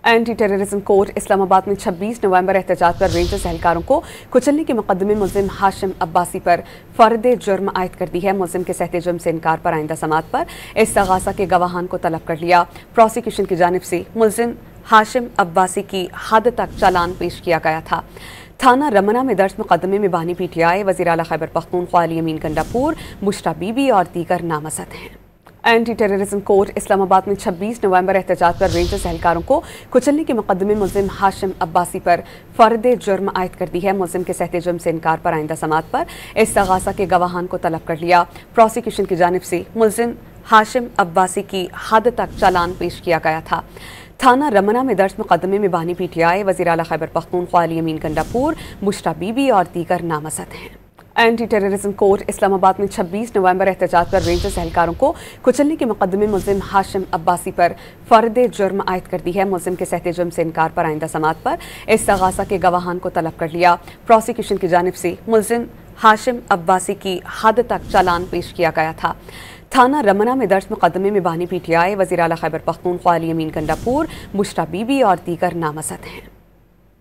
Anti terrorism court اسلام آباد میں 26 نومبر احتجاج پر رینجرز اہلکاروں کو کچلنے کے مقدمے ملزم ہاشم عباسی پر فرد جرم عائد کر دی ہے۔ ملزم کے صحت جرم سے انکار پر آئندہ سماعت پر استغاثہ کے گواہان کو طلب کر لیا۔ پروسیکیوشن کی جانب سے ملزم ہاشم عباسی کی حد تک چالان پیش کیا گیا تھا۔ تھانہ رمنہ میں درج مقدمے میں بانی پی ٹی آئی، وزیر اعلیٰ خیبر پختونخوا علی امین گنڈاپور، مشرا بی بی اور دیگر نامزد ہیں۔ اینٹی ٹیررزم کورٹ اسلام آباد میں 26 نومبر احتجاج پر رینجرز اہلکاروں کو کچلنے کے مقدمے ملزم ہاشم عباسی پر فرد جرم عائد کر دی ہے۔ ملزم کے صحت جرم سے انکار پر آئندہ سماعت پر استغاثہ کے گواہان کو طلب کر لیا۔ پروسیکیوشن کی جانب سے ملزم ہاشم عباسی کی حد تک چالان پیش کیا گیا تھا۔ تھانہ رمنہ میں درج مقدمے میں بانی پی ٹی آئی، وزیر اعلیٰ خیبر پختونخوا علی امین گنڈاپور، مشرا بی بی اور دیگر نامزد ہیں۔ اینٹی ٹیررزم کورٹ اسلام آباد میں 26 نومبر احتجاج پر رینجرز اہلکاروں کو کچلنے کے مقدمے ملزم ہاشم عباسی پر فرد جرم عائد کر دی ہے۔ ملزم کے صحت جرم سے انکار پر آئندہ سماعت پر استغاثہ کے گواہان کو طلب کر لیا۔ پروسیکیوشن کی جانب سے ملزم ہاشم عباسی کی حد تک چالان پیش کیا گیا تھا۔ تھانہ رمنہ میں درج مقدمے میں بانی پی ٹی آئی، وزیر اعلیٰ خیبر پختونخوا علی امین گنڈاپور، مشرا بی بی اور دیگر نامزد ہیں۔